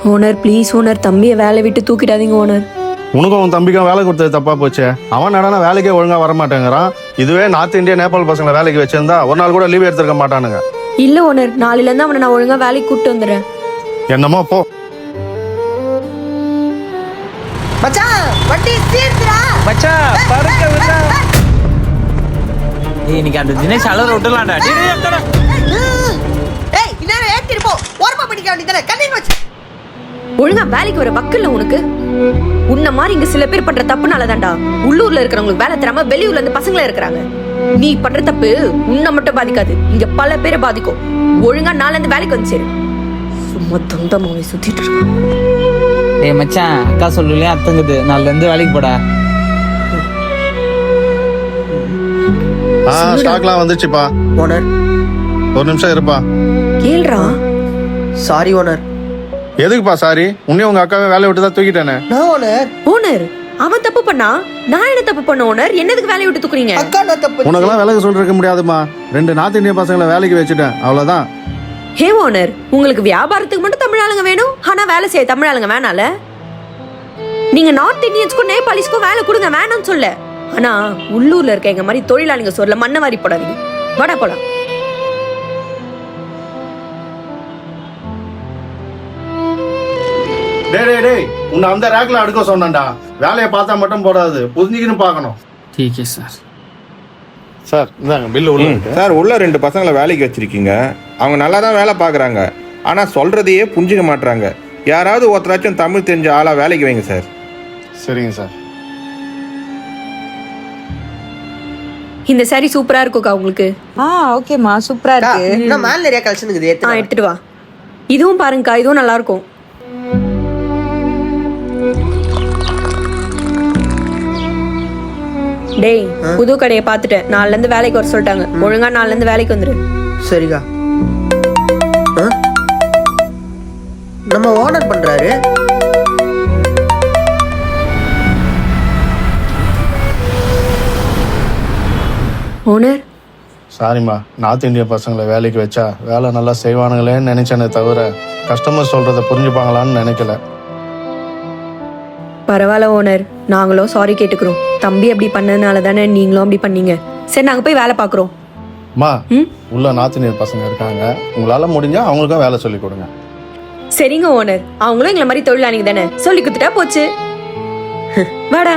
Owner please owner, தம்பியை வேலை விட்டு தூக்கிடாதீங்க ஓனர். உனக்கும் உன் தம்பிக்கும் வேலை கொடுத்தது தப்பா போச்சு. அவன் நடனா வேலைக்கே ஒழுங்கா வரமாட்டேங்கிறான். இதுவே நார்த் இந்தியா நேபாள் பசங்களை வேலைக்கு வச்சிருந்தா ஒரு நாள் கூட லீவ் எடுத்துருக்க மாட்டானுங்க. இல்ல ஓனர், நாளையில இருந்து அவனை நான் ஒழுங்கா வேலைக்கு கூப்பிட்டு வந்துடுறேன். என்னமோ போ. மச்சான் வண்டி சீர்த்துடா மச்சான் பறக்க விடா. இன்னைக்கு அந்த தினேஷ் அலற விட்டுலாம்டா. ஏய் இன்னேர ஏத்திட்டு போ. ஓரமா பண்ணிக்க வேண்டியதானே. கண்ணீர் வச்சு ஒழுங்கா வேலைக்கு வர வக்கல்ல உனக்கு. உன்ன மாதிரி இங்க சில பேர் பண்ற தப்புனால தான்டா உள்ளூர்ல இருக்கிறவங்களுக்கு வேலை தராம வெளியூர்ல இருந்து பசங்களே இருக்கிறாங்க. நீ பண்ற தப்பு உன்னை மட்டும் பாதிக்காது, இங்க பல பேரை பாதிக்கும். ஒழுங்கா நாள்ல இருந்து வேலைக்கு வந்து சேரு. சும்மா தொந்தமாவை சுத்திட்டு இருக்க. டேய் மச்சான், அக்கா சொல்லலையா அத்தங்குது, நாளைல இருந்து வேலைக்கு போடா. ஸ்டாக்லாம் வந்துச்சுப்பா. ஓனர் ஒரு நிமிஷம் இருப்பா. கேள்றா. Sorry owner. எதுக்குப்பா சாரி? உன்னையும் உங்க அக்காவை வேலையை விட்டு தான் தூக்கிட்டேனே. நான் ஓனர். ஓனர் அவன் தப்பு பண்ணா நான் என்ன தப்பு பண்ண ஓனர்? என்னதுக்கு வேலையை விட்டு தூக்குறீங்க? அக்கா நான் தப்பு. உனக்கெல்லாம் வேலைக்கு சொல்லிருக்க முடியாதுமா. 2 நார்த் இந்திய பசங்களை வேலைக்கு வச்சுட்டேன், அவ்வளவுதான். ஹே ஓனர், உங்களுக்கு வியாபாரத்துக்கு மட்டும் தமிழ் ஆளுங்க வேணும், ஆனா வேலை செய்ய தமிழ் ஆளுங்க வேணால? நீங்க நார்த் இந்தியன்ஸ்க்கும் நேபாளிஸ்க்கும் வேலை கொடுங்க, வேணும்னு சொல்ல. ஆனா உள்ளூர்ல இருக்க எங்க மாதிரி தொழிலாளிங்க சொல்ல மண்ணை வாரி போடாதீங்க. வாடா போலாம். டேய் உன்னை அந்த ரேக்ல அடுக்க சொன்னேன்டா. வேலையை பார்த்தா மட்டும் போடாது, புரிஞ்சுக்கின்னு பார்க்கணும். Decay sir. சார் இந்தாங்க பில்லு உள்ள இருக்கு. சார் உள்ள 2 பசங்களை வேலைக்கு வச்சிருக்கீங்க. அவங்க நல்லா தான் வேலை பார்க்குறாங்க. ஆனால் சொல்றதையே புரிஞ்சுக்க மாட்றாங்க. யாராவது ஒருத்தராச்சும் தமிழ் தெரிஞ்ச ஆளா வேலைக்கு வைங்க சார். சரிங்க சார். இந்த சாரி சூப்பரா இருக்குக்கா உங்களுக்கு. ஓகேம்மா, சூப்பரா இருக்கு. நான் மேல நிறைய கலெக்ஷன் இருக்குது. எடுத்துட்டு வா. இதுவும் பாருங்கக்கா, இதுவும் நல்லா இருக்கும். டேய் புது கடையை பார்த்துட்டேன், நாளைல இருந்து வேலைக்கு வர சொல்லிட்டாங்க. ஒழுங்கா நாளைல இருந்து வேலைக்கு வந்துரு. சரிக்கா. நம்ம ஓனர் பண்றாரு. ஓனர் சாரிம்மா, நார்த் இந்திய பசங்களை வேலைக்கு வச்சா வேலை நல்லா செய்வானுங்களேன்னு நினைச்சேனே தவிர கஸ்டமர் சொல்றதை புரிஞ்சுப்பாங்களான்னு நினைக்கல. பரவாயில்ல ஓனர், நாங்களும் சாரி கேட்டுக்கிறோம். தம்பி அப்படி பண்ணதுனால தானே நீங்களும் அப்படி பண்ணீங்க. சரி நாங்க போய் வேலை பாக்குறோம். அம்மா உள்ள நார்த் இந்திய பசங்க இருக்காங்க, உங்களால முடிஞ்சா அவங்களுக்கும் வேலை சொல்லி கொடுங்க. சரிங்க ஓனர், அவங்களும் எங்களை மாதிரி தொழிலாளிங்க தானே, சொல்லி கொடுத்துட்டா போச்சு. வாடா.